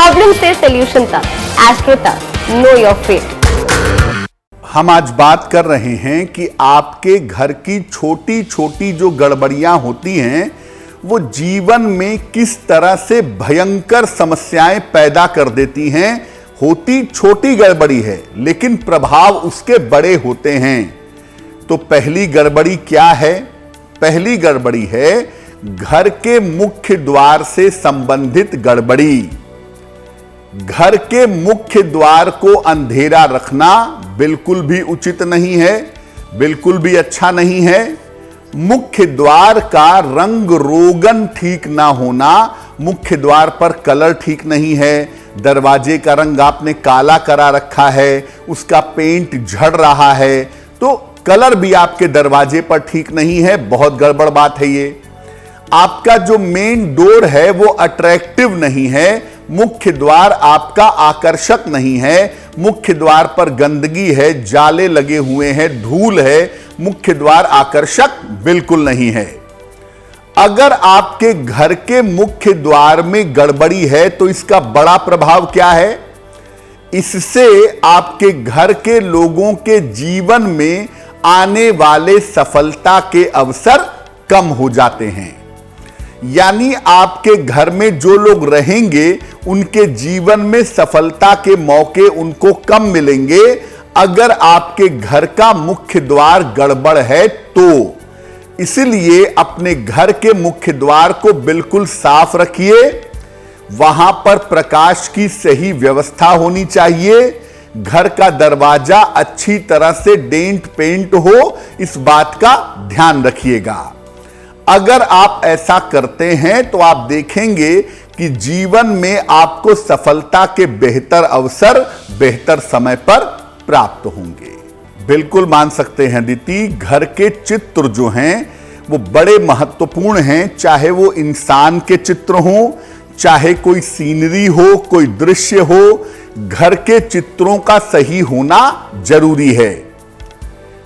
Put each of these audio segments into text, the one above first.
Problem से solution तक, astro तक, नो योर फेट। हम आज बात कर रहे हैं कि आपके घर की छोटी छोटी जो गड़बड़ियां होती हैं वो जीवन में किस तरह से भयंकर समस्याएं पैदा कर देती हैं। होती छोटी गड़बड़ी है लेकिन प्रभाव उसके बड़े होते हैं। तो पहली गड़बड़ी क्या है? पहली गड़बड़ी है घर के मुख्य द्वार से संबंधित गड़बड़ी। घर के मुख्य द्वार को अंधेरा रखना बिल्कुल भी उचित नहीं है, बिल्कुल भी अच्छा नहीं है। मुख्य द्वार का रंग रोगन ठीक ना होना, मुख्य द्वार पर कलर ठीक नहीं है, दरवाजे का रंग आपने काला करा रखा है, उसका पेंट झड़ रहा है, तो कलर भी आपके दरवाजे पर ठीक नहीं है, बहुत गड़बड़ बात है ये। आपका जो मेन डोर है वो अट्रैक्टिव नहीं है, मुख्य द्वार आपका आकर्षक नहीं है, मुख्य द्वार पर गंदगी है, जाले लगे हुए हैं, धूल है, मुख्य द्वार आकर्षक बिल्कुल नहीं है। अगर आपके घर के मुख्य द्वार में गड़बड़ी है तो इसका बड़ा प्रभाव क्या है? इससे आपके घर के लोगों के जीवन में आने वाले सफलता के अवसर कम हो जाते हैं। यानी आपके घर में जो लोग रहेंगे उनके जीवन में सफलता के मौके उनको कम मिलेंगे अगर आपके घर का मुख्य द्वार गड़बड़ है तो। इसलिए अपने घर के मुख्य द्वार को बिल्कुल साफ रखिए, वहां पर प्रकाश की सही व्यवस्था होनी चाहिए, घर का दरवाजा अच्छी तरह से डेंट पेंट हो, इस बात का ध्यान रखिएगा। अगर आप ऐसा करते हैं तो आप देखेंगे कि जीवन में आपको सफलता के बेहतर अवसर बेहतर समय पर प्राप्त होंगे। बिल्कुल मान सकते हैं दीदी, घर के चित्र जो हैं वो बड़े महत्वपूर्ण हैं, चाहे वो इंसान के चित्र हों, चाहे कोई सीनरी हो, कोई दृश्य हो, घर के चित्रों का सही होना जरूरी है।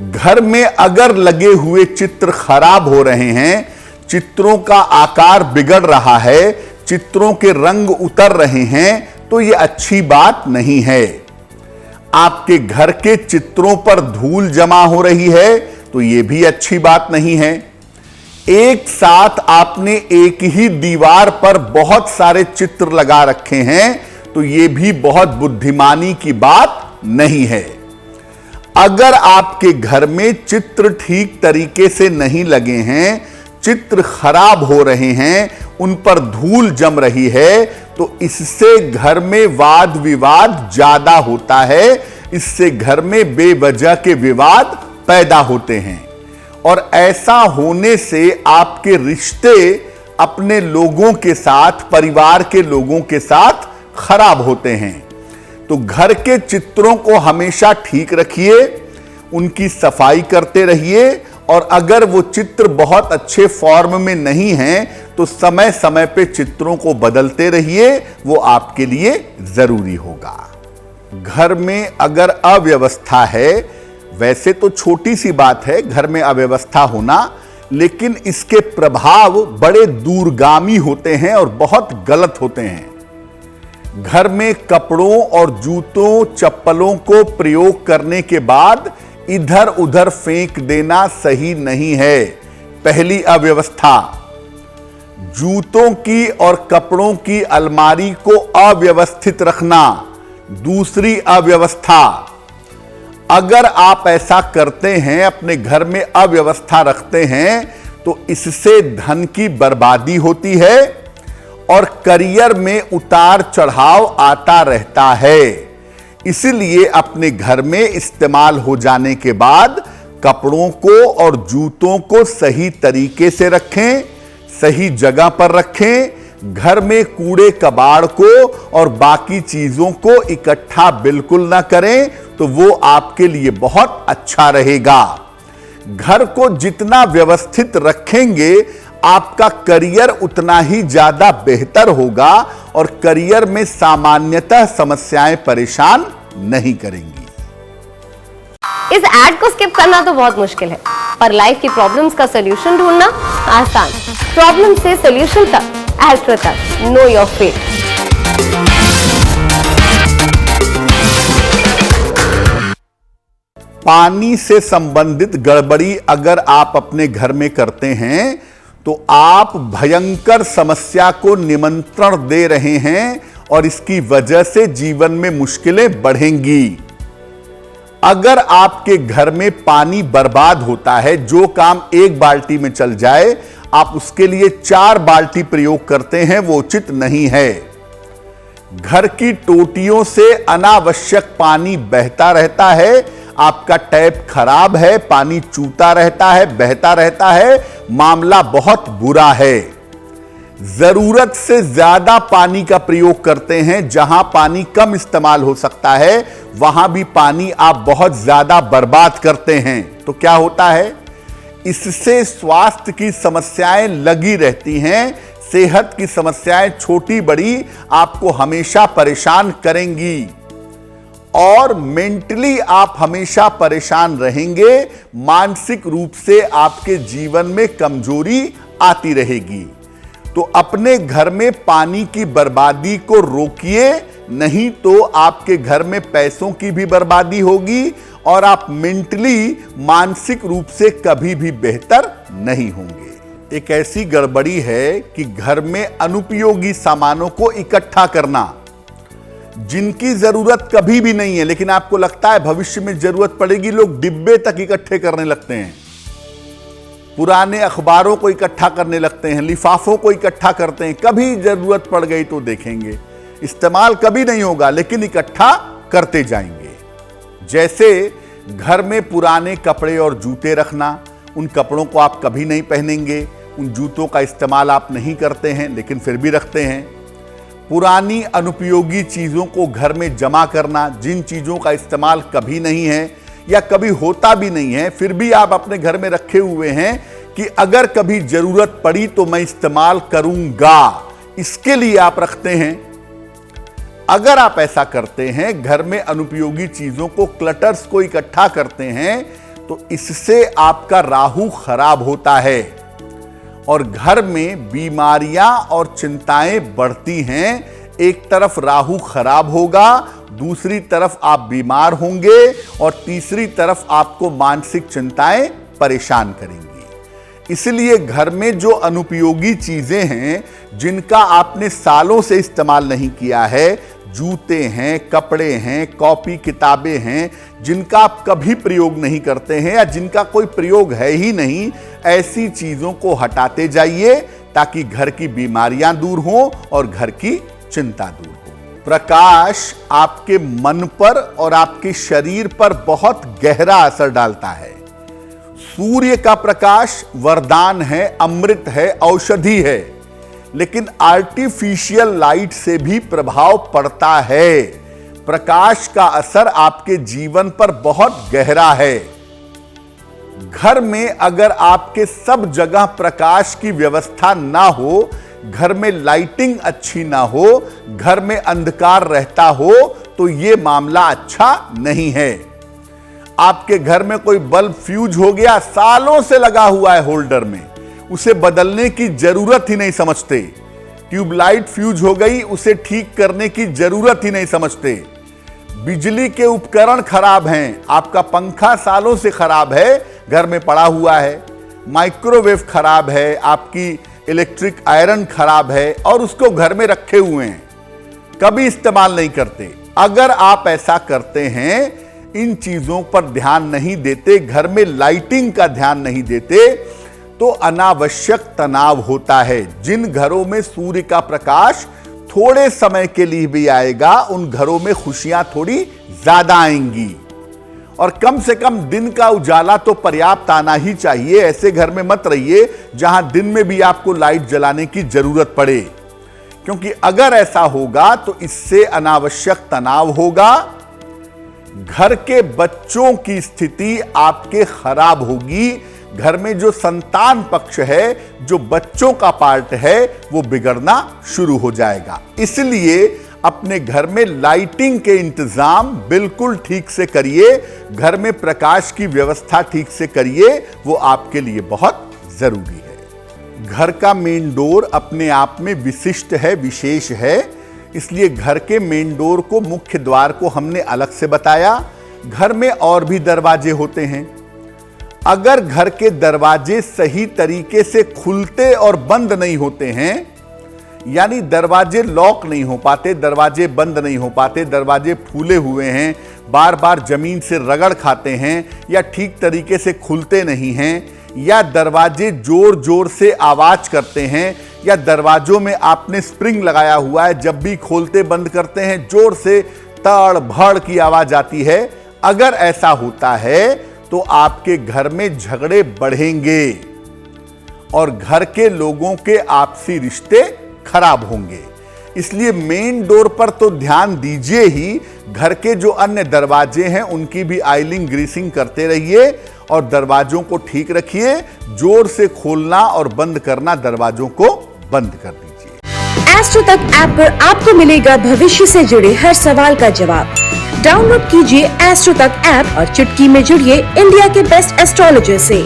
घर में अगर लगे हुए चित्र खराब हो रहे हैं, चित्रों का आकार बिगड़ रहा है, चित्रों के रंग उतर रहे हैं, तो यह अच्छी बात नहीं है। आपके घर के चित्रों पर धूल जमा हो रही है तो यह भी अच्छी बात नहीं है। एक साथ आपने एक ही दीवार पर बहुत सारे चित्र लगा रखे हैं तो यह भी बहुत बुद्धिमानी की बात नहीं है। अगर आपके घर में चित्र ठीक तरीके से नहीं लगे हैं, चित्र खराब हो रहे हैं, उन पर धूल जम रही है, तो इससे घर में वाद विवाद ज्यादा होता है, इससे घर में बेवजह के विवाद पैदा होते हैं और ऐसा होने से आपके रिश्ते अपने लोगों के साथ, परिवार के लोगों के साथ खराब होते हैं। तो घर के चित्रों को हमेशा ठीक रखिए, उनकी सफाई करते रहिए और अगर वो चित्र बहुत अच्छे फॉर्म में नहीं हैं तो समय समय पे चित्रों को बदलते रहिए, वो आपके लिए जरूरी होगा। घर में अगर अव्यवस्था है, वैसे तो छोटी सी बात है घर में अव्यवस्था होना, लेकिन इसके प्रभाव बड़े दूरगामी होते हैं और बहुत गलत होते हैं। घर में कपड़ों और जूतों चप्पलों को प्रयोग करने के बाद इधर उधर फेंक देना सही नहीं है। पहली अव्यवस्था। जूतों की और कपड़ों की अलमारी को अव्यवस्थित रखना दूसरी अव्यवस्था। अगर आप ऐसा करते हैं, अपने घर में अव्यवस्था रखते हैं, तो इससे धन की बर्बादी होती है और करियर में उतार चढ़ाव आता रहता है। इसलिए अपने घर में इस्तेमाल हो जाने के बाद कपड़ों को और जूतों को सही तरीके से रखें, सही जगह पर रखें। घर में कूड़े कबाड़ को और बाकी चीजों को इकट्ठा बिल्कुल ना करें, तो वो आपके लिए बहुत अच्छा रहेगा। घर को जितना व्यवस्थित रखेंगे आपका करियर उतना ही ज्यादा बेहतर होगा और करियर में सामान्यतः समस्याएं परेशान नहीं करेंगी। इस एड को स्किप करना तो बहुत मुश्किल है, पर लाइफ की प्रॉब्लम्स का सलूशन ढूंढना आसान। प्रॉब्लम से सलूशन तक, एस्ट्रो तक, नो योर फेट। पानी से संबंधित गड़बड़ी अगर आप अपने घर में करते हैं तो आप भयंकर समस्या को निमंत्रण दे रहे हैं और इसकी वजह से जीवन में मुश्किलें बढ़ेंगी। अगर आपके घर में पानी बर्बाद होता है, जो काम एक बाल्टी में चल जाए आप उसके लिए 4 बाल्टी प्रयोग करते हैं, वो उचित नहीं है। घर की टोटियों से अनावश्यक पानी बहता रहता है, आपका टैप खराब है, पानी चूता रहता है, बहता रहता है, मामला बहुत बुरा है। जरूरत से ज्यादा पानी का प्रयोग करते हैं, जहां पानी कम इस्तेमाल हो सकता है वहां भी पानी आप बहुत ज्यादा बर्बाद करते हैं। तो क्या होता है, इससे स्वास्थ्य की समस्याएं लगी रहती हैं, सेहत की समस्याएं छोटी बड़ी आपको हमेशा परेशान करेंगी और मेंटली आप हमेशा परेशान रहेंगे। मानसिक रूप से आपके जीवन में कमजोरी आती रहेगी। तो अपने घर में पानी की बर्बादी को रोकिए, नहीं तो आपके घर में पैसों की भी बर्बादी होगी और आप मेंटली मानसिक रूप से कभी भी बेहतर नहीं होंगे। एक ऐसी गड़बड़ी है कि घर में अनुपयोगी सामानों को इकट्ठा करना, जिनकी जरूरत कभी भी नहीं है लेकिन आपको लगता है भविष्य में जरूरत पड़ेगी, लोग डिब्बे तक इकट्ठे करने लगते हैं, पुराने अखबारों को इकट्ठा करने लगते हैं, लिफाफों को इकट्ठा करते हैं, कभी जरूरत पड़ गई तो देखेंगे, इस्तेमाल कभी नहीं होगा लेकिन इकट्ठा करते जाएंगे। जैसे घर में पुराने कपड़े और जूते रखना, उन कपड़ों को आप कभी नहीं पहनेंगे, उन जूतों का इस्तेमाल आप नहीं करते हैं लेकिन फिर भी रखते हैं। पुरानी अनुपयोगी चीजों को घर में जमा करना, जिन चीजों का इस्तेमाल कभी नहीं है या कभी होता भी नहीं है फिर भी आप अपने घर में रखे हुए हैं कि अगर कभी जरूरत पड़ी तो मैं इस्तेमाल करूंगा, इसके लिए आप रखते हैं। अगर आप ऐसा करते हैं, घर में अनुपयोगी चीजों को, क्लटर्स को इकट्ठा करते हैं, तो इससे आपका राहु खराब होता है और घर में बीमारियां और चिंताएं बढ़ती हैं। एक तरफ राहु खराब होगा, दूसरी तरफ आप बीमार होंगे और तीसरी तरफ आपको मानसिक चिंताएं परेशान करेंगी। इसलिए घर में जो अनुपयोगी चीजें हैं, जिनका आपने सालों से इस्तेमाल नहीं किया है, जूते हैं, कपड़े हैं, कॉपी किताबें हैं, जिनका आप कभी प्रयोग नहीं करते हैं या जिनका कोई प्रयोग है ही नहीं, ऐसी चीजों को हटाते जाइए ताकि घर की बीमारियां दूर हों और घर की चिंता दूर हो। प्रकाश आपके मन पर और आपके शरीर पर बहुत गहरा असर डालता है। सूर्य का प्रकाश वरदान है, अमृत है, औषधि है, लेकिन आर्टिफिशियल लाइट से भी प्रभाव पड़ता है। प्रकाश का असर आपके जीवन पर बहुत गहरा है। घर में अगर आपके सब जगह प्रकाश की व्यवस्था ना हो, घर में लाइटिंग अच्छी ना हो, घर में अंधकार रहता हो, तो यह मामला अच्छा नहीं है। आपके घर में कोई बल्ब फ्यूज हो गया, सालों से लगा हुआ है होल्डर में, उसे बदलने की जरूरत ही नहीं समझते। ट्यूबलाइट फ्यूज हो गई, उसे ठीक करने की जरूरत ही नहीं समझते। बिजली के उपकरण खराब हैं, आपका पंखा सालों से खराब है, घर में पड़ा हुआ है, माइक्रोवेव खराब है, आपकी इलेक्ट्रिक आयरन खराब है और उसको घर में रखे हुए हैं, कभी इस्तेमाल नहीं करते। अगर आप ऐसा करते हैं, इन चीजों पर ध्यान नहीं देते, घर में लाइटिंग का ध्यान नहीं देते, तो अनावश्यक तनाव होता है। जिन घरों में सूर्य का प्रकाश थोड़े समय के लिए भी आएगा, उन घरों में खुशियां थोड़ी ज्यादा आएंगी और कम से कम दिन का उजाला तो पर्याप्त आना ही चाहिए। ऐसे घर में मत रहिए जहां दिन में भी आपको लाइट जलाने की जरूरत पड़े, क्योंकि अगर ऐसा होगा तो इससे अनावश्यक तनाव होगा, घर के बच्चों की स्थिति आपके खराब होगी, घर में जो संतान पक्ष है, जो बच्चों का पार्ट है, वो बिगड़ना शुरू हो जाएगा। इसलिए अपने घर में लाइटिंग के इंतजाम बिल्कुल ठीक से करिए, घर में प्रकाश की व्यवस्था ठीक से करिए, वो आपके लिए बहुत जरूरी है। घर का मेन डोर अपने आप में विशिष्ट है, विशेष है, इसलिए घर के मेन डोर को, मुख्य द्वार को हमने अलग से बताया। घर में और भी दरवाजे होते हैं। अगर घर के दरवाजे सही तरीके से खुलते और बंद नहीं होते हैं, यानी दरवाजे लॉक नहीं हो पाते, दरवाजे बंद नहीं हो पाते, दरवाजे फूले हुए हैं, बार बार जमीन से रगड़ खाते हैं, या ठीक तरीके से खुलते नहीं हैं, या दरवाजे जोर जोर से आवाज करते हैं, या दरवाजों में आपने स्प्रिंग लगाया हुआ है, जब भी खोलते बंद करते हैं जोर से तड़ भड़ की आवाज आती है, अगर ऐसा होता है तो आपके घर में झगड़े बढ़ेंगे और घर के लोगों के आपसी रिश्ते खराब होंगे। इसलिए मेन डोर पर तो ध्यान दीजिए ही, घर के जो अन्य दरवाजे हैं उनकी भी आइलिंग ग्रीसिंग करते रहिए और दरवाजों को ठीक रखिए। जोर से खोलना और बंद करना दरवाजों को बंद कर दीजिए। एस्ट्रो तक ऐप पर आपको मिलेगा भविष्य से जुड़े हर सवाल का जवाब। डाउनलोड कीजिए एस्ट्रो तक ऐप और चुटकी में जुड़िए इंडिया के बेस्ट एस्ट्रोलॉजर से।